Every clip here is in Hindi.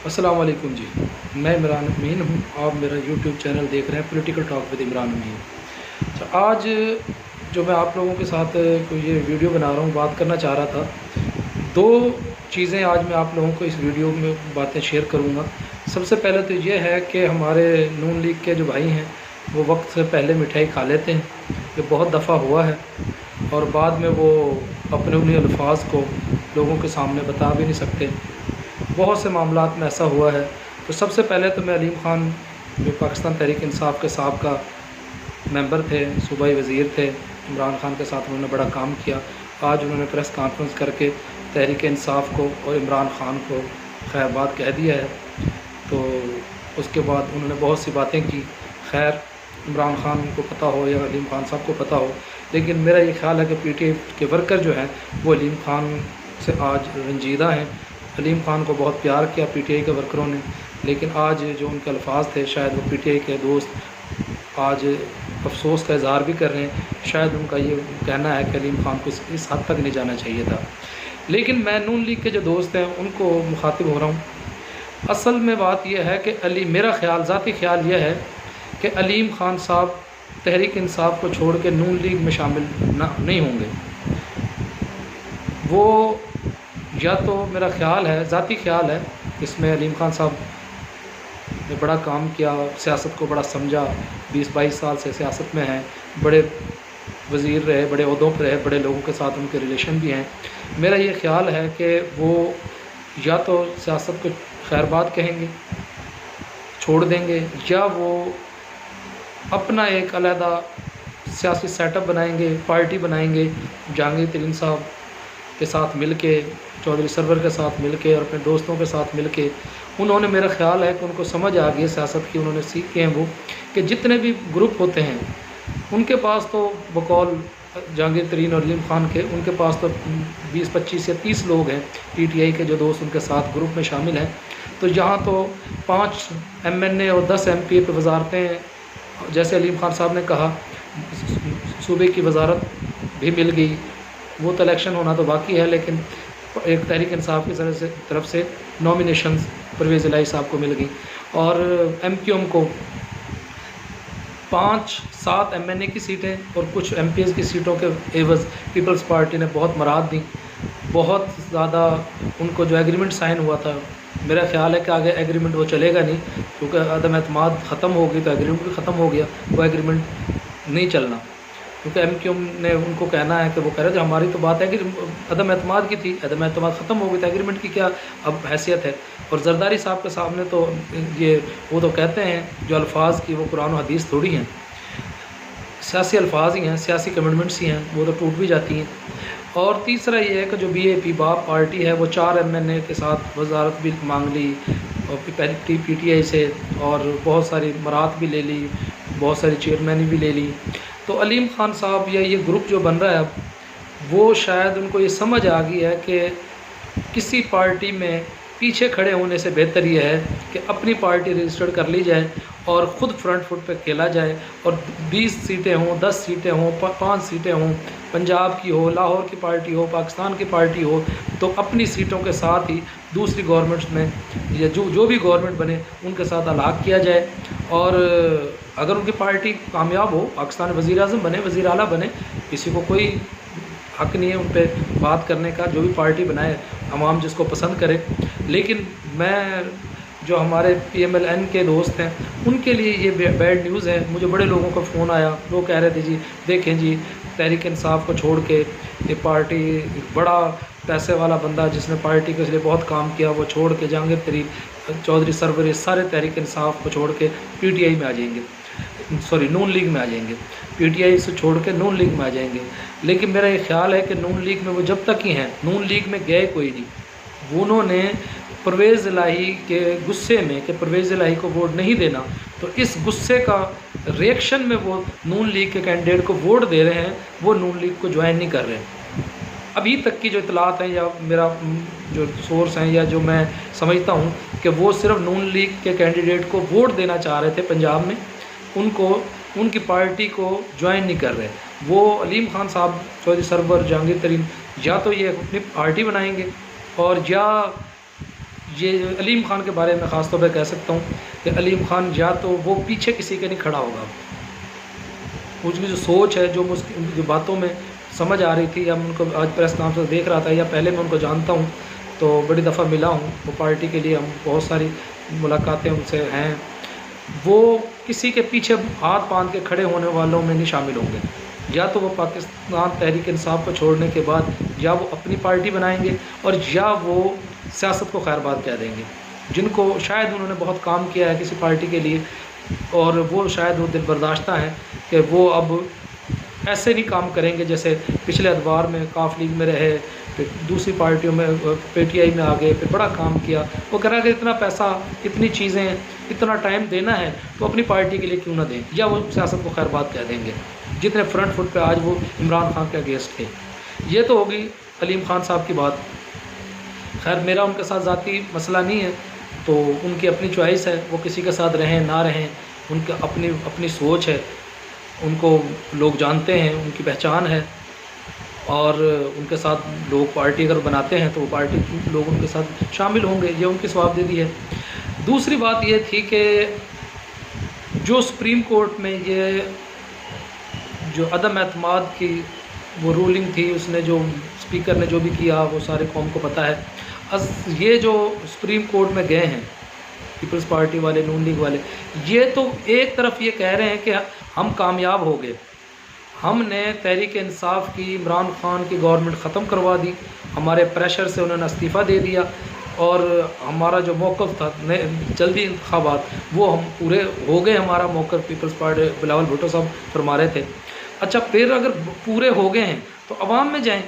अस्सलाम वालेकुम जी। मैं इमरान अमीन हूँ। आप मेरा यूट्यूब चैनल देख रहे हैं पॉलिटिकल टॉक विद इमरान अमीन। तो आज जो मैं आप लोगों के साथ कोई ये वीडियो बना रहा हूँ, बात करना चाह रहा था। दो चीज़ें आज मैं आप लोगों को इस वीडियो में बातें शेयर करूँगा। सबसे पहले तो ये है कि हमारे नून लीग के जो भाई हैं वो वक्त से पहले मिठाई खा लेते हैं, ये बहुत दफ़ा हुआ है, और बाद में वो अपने उन्हीं अल्फाज को लोगों के सामने बता भी नहीं सकते। बहुत से मामलात में ऐसा हुआ है। तो सबसे पहले तो मैं अलीम ख़ान जो पाकिस्तान तहरीक इंसाफ के साबका मेंबर थे, सूबाई वज़ीर थे, इमरान ख़ान के साथ उन्होंने बड़ा काम किया। आज उन्होंने प्रेस कॉन्फ्रेंस करके तहरीक इंसाफ को और इमरान ख़ान को खैरबाद कह दिया है। तो उसके बाद उन्होंने बहुत सी बातें की। खैर, इमरान ख़ान को पता हो या अलीम ख़ान साहब को पता हो, लेकिन मेरा ये ख्याल है कि पीटीआई के वर्कर जो हैं वो अलीम ख़ान से आज रंजीदा हैं। अलीम ख़ान को बहुत प्यार किया पीटीआई के वर्करों ने, लेकिन आज जो उनके अल्फाज थे, शायद वो पीटीआई के दोस्त आज अफसोस का इज़हार भी कर रहे हैं। शायद उनका ये कहना है कि अलीम ख़ान को इस हद तक नहीं जाना चाहिए था। लेकिन मैं नून लीग के जो दोस्त हैं उनको मुखातिब हो रहा हूँ। असल में बात यह है कि मेरा ख़्याल, ज़ाती ख़्याल यह है कि अलीम ख़ान साहब तहरीक इंसाफ को छोड़ के नून लीग में शामिल नहीं होंगे। वो या तो मेरा ख़्याल है, ज़ाती ख़्याल है, इसमें अलीम ख़ान साहब ने बड़ा काम किया, सियासत को बड़ा समझा, 20-22 साल से सियासत में हैं, बड़े वज़ीर रहे, बड़े ओहदों पर रहे, बड़े लोगों के साथ उनके रिलेशन भी हैं। मेरा ये ख़्याल है कि वो या तो सियासत को खैरबाद कहेंगे, छोड़ देंगे, या वो अपना एक अलहदा सियासी सेटअप बनाएंगे, पार्टी बनाएंगे, जहांगीर तरीन साहब के साथ मिलके, चौधरी सरवर के साथ मिलके और अपने दोस्तों के साथ मिलके। उन्होंने, मेरा ख़्याल है कि उनको समझ आ गई सियासत की, उन्होंने सीखे हैं वो कि जितने भी ग्रुप होते हैं उनके पास तो बकौल जहांगीर तरीन और अलीम ख़ान के, उनके पास तो 20, 25 या 30 लोग हैं पीटीआई के जो दोस्त उनके साथ ग्रुप में शामिल हैं। तो यहाँ तो 5 एमएनए और 10 एमपी पे वजारतें, जैसे अलीम ख़ान साहब ने कहा, सूबे की वजारत भी मिल गई। वो तो इलेक्शन होना तो बाकी है, लेकिन एक तहरीक इंसाफ की तरफ से नॉमिनेशंस परवेज़ इलाही साहब को मिल गई। और एमक्यूएम को 5-7 एमएनए की सीटें और कुछ एमपीएस की सीटों के एवज़ पीपल्स पार्टी ने बहुत मराद दी। बहुत ज़्यादा उनको जो एग्रीमेंट साइन हुआ था, मेरा ख़्याल है कि आगे एग्रीमेंट वो चलेगा नहीं, क्योंकि अदम एतमाद ख़त्म हो गई तो एग्रीमेंट भी ख़त्म हो गया, वो एग्रीमेंट नहीं चलना। क्योंकि एमक्यूएम ने उनको कहना है कि वो कह रहे थे हमारी तो बात है कि अदम एतमाद की थी, अदम एतमाद ख़त्म हो गई तो एग्रीमेंट की क्या अब हैसियत है। और जरदारी साहब के सामने तो ये वो तो कहते हैं जो अल्फाज की वो कुरान और हदीस थोड़ी हैं, सियासी अल्फाज ही हैं, सियासी कमिटमेंट्स ही हैं, वो तो टूट भी जाती हैं। और तीसरा ये है कि जो बीएपी बाप पार्टी है वो 4 एमएनए के साथ वजारत भी मांग ली और पीटीआई से, और बहुत सारी मरात भी ले ली, बहुत सारी चेयरमैनी भी ले ली। तो अलीम ख़ान साहब या ये ग्रुप जो बन रहा है अब, वो शायद उनको ये समझ आ गई है कि किसी पार्टी में पीछे खड़े होने से बेहतर ये है कि अपनी पार्टी रजिस्टर्ड कर ली जाए और ख़ुद फ्रंट फुट पे खेला जाए। और 20 सीटें हों, 10 सीटें हों, 5 सीटें हों, पंजाब की हो, लाहौर की पार्टी हो, पाकिस्तान की पार्टी हो, तो अपनी सीटों के साथ ही दूसरी गवर्नमेंट्स में या जो भी गवर्नमेंट बने उनके साथ अलहाक किया जाए। और अगर उनकी पार्टी कामयाब हो, पाकिस्तान वज़ीर आज़म बने, वज़ीर आला बने, किसी को कोई हक़ नहीं है उन पर बात करने का, जो भी पार्टी बनाए अवाम जिसको पसंद करे। लेकिन मैं जो हमारे पीएमएलएन के दोस्त हैं उनके लिए ये बैड न्यूज़ है। मुझे बड़े लोगों का फ़ोन आया, वो कह रहे थे जी देखें जी, तहरीक इंसाफ को छोड़ के ये पार्टी, बड़ा पैसे वाला बंदा जिसने पार्टी के लिए बहुत काम किया, वो छोड़ के जहांगीर तरीन, चौधरी सरवर, सारे तहरीक इंसाफ को छोड़ के पीटीआई में आ जाएंगे, सॉरी नून लीग में आ जाएंगे, पीटीआई से छोड़ के नून लीग में आ जाएंगे। लेकिन मेरा ये ख्याल है कि नून लीग में वो जब तक ही हैं, नून लीग में गए कोई नहीं। उन्होंने परवेज़ इलाही के गुस्से में कि परवेज़ इलाही को वोट नहीं देना, तो इस गुस्से का रिएक्शन में वो नून लीग के कैंडिडेट को वोट दे रहे हैं, वो नून लीग को ज्वाइन नहीं कर रहे हैं। अभी तक की जो इतलात हैं या मेरा जो सोर्स हैं या जो मैं समझता हूँ कि वो सिर्फ नून लीग के कैंडिडेट को वोट देना चाह रहे थे पंजाब में, उनको उनकी पार्टी को ज्वाइन नहीं कर रहे। वो अलीम ख़ान साहब, चौधरी सरवर, जहांगीर तरीन, या तो ये अपनी पार्टी बनाएंगे और या ये अलीम ख़ान के बारे में ख़ास तौर पर कह सकता हूँ कि अलीम ख़ान या तो वो पीछे किसी के नहीं खड़ा होगा, उसकी जो सोच है, जो जो बातों में समझ आ रही थी, या मैं उनको आज प्रेस कॉन्फ्रेंस देख रहा था, या पहले मैं उनको जानता हूँ तो बड़ी दफ़ा मिला हूँ, वो पार्टी के लिए हम बहुत सारी मुलाकातें उनसे हैं, वो किसी के पीछे हाथ बांध के खड़े होने वालों में नहीं शामिल होंगे। या तो वो पाकिस्तान तहरीक इंसाफ को छोड़ने के बाद या वो अपनी पार्टी बनाएंगे और या वो सियासत को खैरबाद कह देंगे, जिनको शायद उन्होंने बहुत काम किया है किसी पार्टी के लिए, और वो शायद वो दिल बर्दाश्ता है कि वो अब ऐसे नहीं काम करेंगे जैसे पिछले अदवार में काफ लीग में रहे, फिर दूसरी पार्टियों में पीटीआई में आ गए, फिर बड़ा काम किया। वो कह रहा है कि इतना पैसा, इतनी चीज़ें, इतना टाइम देना है तो अपनी पार्टी के लिए क्यों ना दें, या वो सियासत को खैरबाद कह देंगे, जितने फ्रंट फुट पे आज वो इमरान खान के अगेंस्ट थे। ये तो होगी अलीम ख़ान साहब की बात। खैर मेरा उनके साथ ज़ाती मसला नहीं है, तो उनकी अपनी चॉइस है, वो किसी के साथ रहें ना रहें, उनकी अपनी अपनी सोच है, उनको लोग जानते हैं, उनकी पहचान है, और उनके साथ लोग पार्टी अगर बनाते हैं तो वो पार्टी लोग उनके साथ शामिल होंगे, ये उनकी स्वाबदेही है। दूसरी बात ये थी कि जो सुप्रीम कोर्ट में ये जो अदम एतमाद की वो रूलिंग थी, उसने जो स्पीकर ने जो भी किया वो सारे कौम को पता है। ये जो सुप्रीम कोर्ट में गए हैं पीपल्स पार्टी वाले, नून लीग वाले, ये तो एक तरफ ये कह रहे हैं कि हम कामयाब हो गए, हमने तहरीक इंसाफ की, इमरान ख़ान की गवर्नमेंट ख़त्म करवा दी, हमारे प्रेशर से उन्होंने इस्तीफ़ा दे दिया, और हमारा जो मौक़िफ़ था जल्दी इंतखाबात, वो हम पूरे हो गए, हमारा मौक़िफ़ पीपल्स पार्टी बिलावल भुट्टो साहब फरमा रहे थे। अच्छा, फिर अगर पूरे हो गए हैं तो अवाम में जाएं।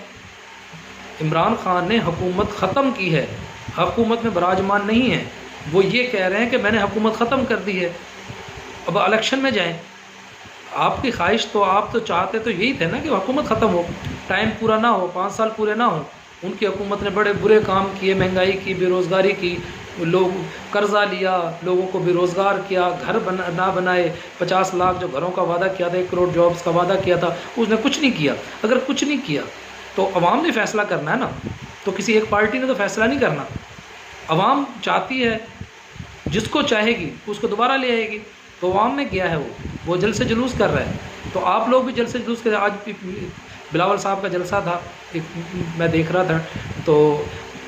इमरान ख़ान ने हुकूमत ख़त्म की है, हुकूमत में बराजमान नहीं है, वो ये कह रहे हैं कि मैंने हुकूमत ख़त्म कर दी है, अब इलेक्शन में जाएं। आपकी ख्वाहिश तो, आप तो चाहते तो यही थे ना कि हुकूमत ख़त्म हो, टाइम पूरा ना हो, 5 साल पूरे ना हो। उनकी हुकूमत ने बड़े बुरे काम किए, महंगाई की, बेरोज़गारी की, लोग कर्ज़ा लिया, लोगों को बेरोज़गार किया, घर ना बनाए, 50 लाख जो घरों का वादा किया था, 1 करोड़ जॉब्स का वादा किया था, उसने कुछ नहीं किया। अगर कुछ नहीं किया तो अवाम ने फ़ैसला करना है ना, तो किसी एक पार्टी ने तो फ़ैसला नहीं करना। अवाम चाहती है, जिसको चाहेगी उसको दोबारा ले आएगी, तो अवाम में गया है, वो जल से जुलूस कर रहा है। तो आप लोग भी जल से जुलूस करें। आज बिलावल साहब का जलसा था, एक मैं देख रहा था, तो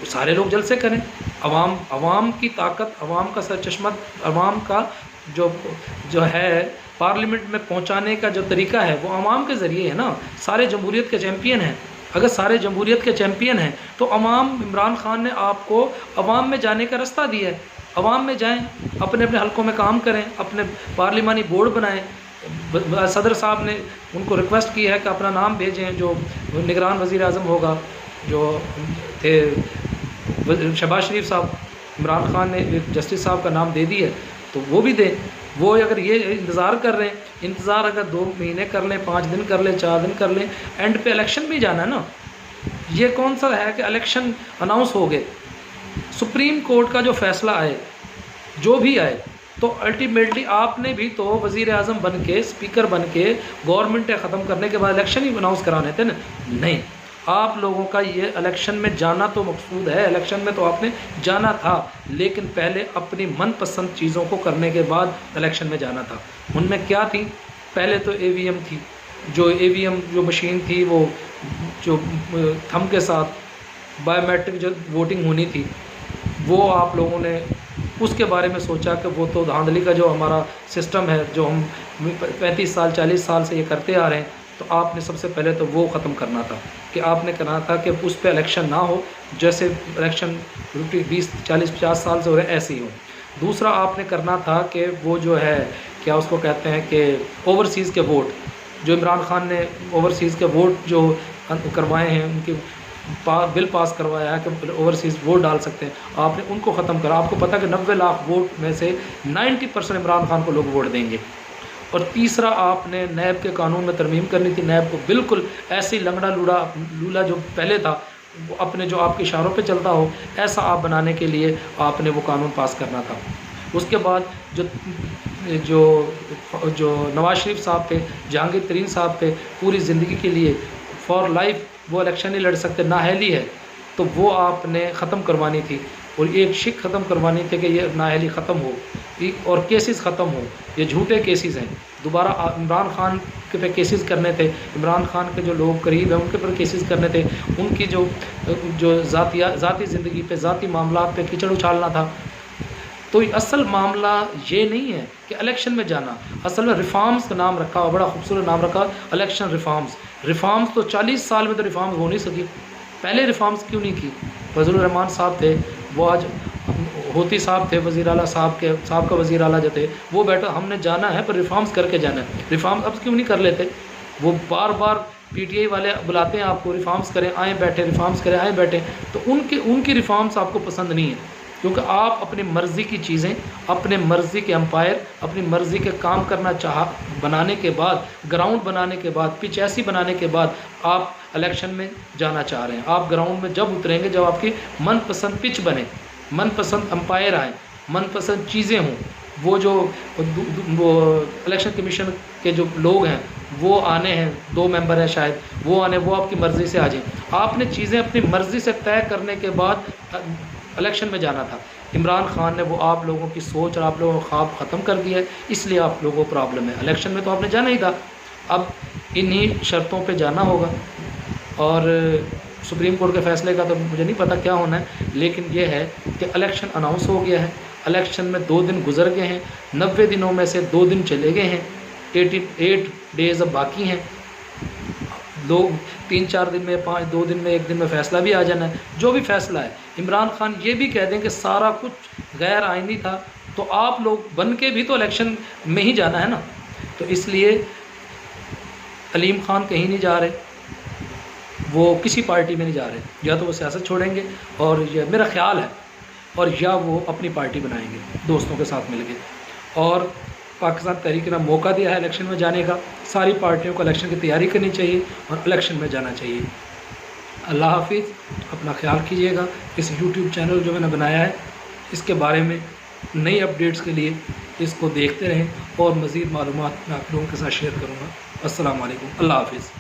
सारे लोग जलसे करें। अवाम की ताकत, अवाम का सरचश्मा, अवाम का जो है पार्लियामेंट में पहुंचाने का जो तरीका है वो अवाम के ज़रिए है ना। सारे जमहूरियत के चैम्पियन हैं, अगर सारे जमहूरियत के चैम्पियन हैं तो अवाम, इमरान ख़ान ने आपको अवाम में जाने का रास्ता दिया है। अवाम में जाएं, अपने अपने हलकों में काम करें, अपने पार्लिमानी बोर्ड बनाएं। सदर साहब ने उनको रिक्वेस्ट की है कि अपना नाम भेजें, जो निगरान वज़ीर आज़म होगा, जो थे शहबाज शरीफ साहब, इमरान ख़ान ने जस्टिस साहब का नाम दे दिया है तो वो भी दें। वो अगर ये इंतज़ार कर रहे हैं, इंतज़ार अगर 2 महीने कर लें, 5 दिन कर लें, 4 दिन कर लें, एंड पे इलेक्शन भी जाना है ना। ये कौन सा है कि इलेक्शन अनाउंस हो गए, सुप्रीम कोर्ट का जो फ़ैसला आए, जो भी आए, तो अल्टीमेटली आपने भी तो वज़ीर आज़म बन के, स्पीकर बन के गवर्नमेंट ख़त्म करने के बाद इलेक्शन ही अनाउंस कराने थे ना। नहीं, आप लोगों का ये इलेक्शन में जाना तो मकसूद है, इलेक्शन में तो आपने जाना था, लेकिन पहले अपनी मनपसंद चीज़ों को करने के बाद इलेक्शन में जाना था। उनमें क्या थी? पहले तो ईवीएम थी, जो ईवीएम जो मशीन थी, वो जो थंब के साथ बायोमेट्रिक जो वोटिंग होनी थी, वो आप लोगों ने उसके बारे में सोचा कि वो तो धांधली का जो हमारा सिस्टम है, जो हम 35 साल 40 साल से ये करते आ रहे हैं, तो आपने सबसे पहले तो वो ख़त्म करना था कि आपने कहना था कि उस पर इलेक्शन ना हो, जैसे इलेक्शन 20 40 50 साल से हो रहे हैं ऐसे ही हो। दूसरा आपने करना था कि वो जो है, क्या उसको कहते हैं कि ओवरसीज़ के वोट, जो इमरान ख़ान ने ओवरसीज़ के वोट जो करवाए हैं, उनके बिल पास करवाया है कि ओवरसीज़ वोट डाल सकते हैं, आपने उनको ख़त्म करा। आपको पता है कि 90 लाख वोट में से 90% इमरान ख़ान को लोग वोट देंगे। और तीसरा, आपने नैब के कानून में तरमीम करनी थी, नैब को बिल्कुल ऐसे ही लंगड़ा लूला जो पहले था, वो अपने जो आपके इशारों पे चलता हो, ऐसा आप बनाने के लिए आपने वो कानून पास करना था। उसके बाद जो नवाज शरीफ साहब पे, जहांगीर तरीन साहब पे पूरी ज़िंदगी के लिए फॉर लाइफ वो इलेक्शन नहीं लड़ सकते, नाअहली है, तो वो आपने ख़त्म करवानी थी। और एक शिक ख़त्म करवानी थी कि ये नाअहली ख़त्म हो और केसेस ख़त्म हो। ये झूठे केसेस हैं। दोबारा इमरान खान के पे केसेस करने थे, इमरान खान के जो लोग करीब हैं उनके पर केसेस करने थे, उनकी जो ज़ाती ज़िंदगी पे, ज़ाती मामलात पे कीचड़ उछालना था। तो असल मामला ये नहीं है कि इलेक्शन में जाना, असल में रिफॉर्म्स का नाम रखा हुआ, बड़ा खूबसूरत नाम रखा, इलेक्शन रिफॉर्म्स तो 40 साल में तो रिफॉर्म्स हो नहीं सकी। पहले रिफॉर्म्स क्यों नहीं की? फजलुर रहमान साहब थे, वो आज होती साहब थे, वज़ीर आला साहब का वज़ीर आला जो थे वो बैठा, हमने जाना है पर रिफॉर्म्स करके जाना है। रिफॉर्म्स अब क्यों नहीं कर लेते? वो बार बार PTI वाले बुलाते हैं आपको, रिफॉर्म्स करें, आए बैठे, रिफॉर्म्स करें, आए बैठे। तो उनकी रिफॉर्म्स आपको पसंद नहीं है, क्योंकि आप अपनी मर्ज़ी की चीज़ें, अपने मर्ज़ी के एम्पायर, अपनी मर्ज़ी के काम करना बनाने के बाद, ग्राउंड बनाने के बाद, पिच ऐसी बनाने के बाद आप इलेक्शन में जाना चाह रहे हैं। आप ग्राउंड में जब उतरेंगे जब आपकी मनपसंद पिच बने, मनपसंद एम्पायर आए, मनपसंद चीज़ें हों, वो इलेक्शन कमीशन के जो लोग हैं वो आने हैं, 2 मेंबर हैं शायद, वो आने, वो आपकी मर्ज़ी से आ जाएं। आपने चीज़ें अपनी मर्ज़ी से तय करने के बाद इलेक्शन में जाना था। इमरान खान ने वो आप लोगों की सोच और आप लोगों का ख्वाब ख़त्म कर दिया है, इसलिए आप लोगों को प्रॉब्लम है। इलेक्शन में तो आपने जाना ही था, अब इन्हीं शर्तों पे जाना होगा। और सुप्रीम कोर्ट के फ़ैसले का तो मुझे नहीं पता क्या होना है, लेकिन ये है कि इलेक्शन अनाउंस हो गया है। इलेक्शन में 2 दिन गुजर गए हैं, 90 दिनों में से 2 दिन चले गए हैं, 88 डेज़ अब बाकी हैं। 3-4 दिन में, 2 दिन में, 1 दिन में फ़ैसला भी आ जाना है। जो भी फ़ैसला है, इमरान खान ये भी कह दें कि सारा कुछ गैर आइनी था, तो आप लोग बन के भी तो इलेक्शन में ही जाना है ना। तो इसलिए अलीम खान कहीं नहीं जा रहे, वो किसी पार्टी में नहीं जा रहे, या तो वो सियासत छोड़ेंगे, और ये मेरा ख्याल है, और या वो अपनी पार्टी बनाएंगे दोस्तों के साथ मिलकर। और पाकिस्तान तहरीक ने मौका दिया है इलेक्शन में जाने का, सारी पार्टियों को इलेक्शन की तैयारी करनी चाहिए और इलेक्शन में जाना चाहिए। अल्लाह हाफिज़, अपना ख्याल कीजिएगा। इस YouTube चैनल जो मैंने बनाया है, इसके बारे में नई अपडेट्स के लिए इसको देखते रहें, और मज़ीद मालूमात मैं आप लोगों के साथ शेयर करूँगा। अस्सलाम वालेकुम, अल्लाह हाफिज़।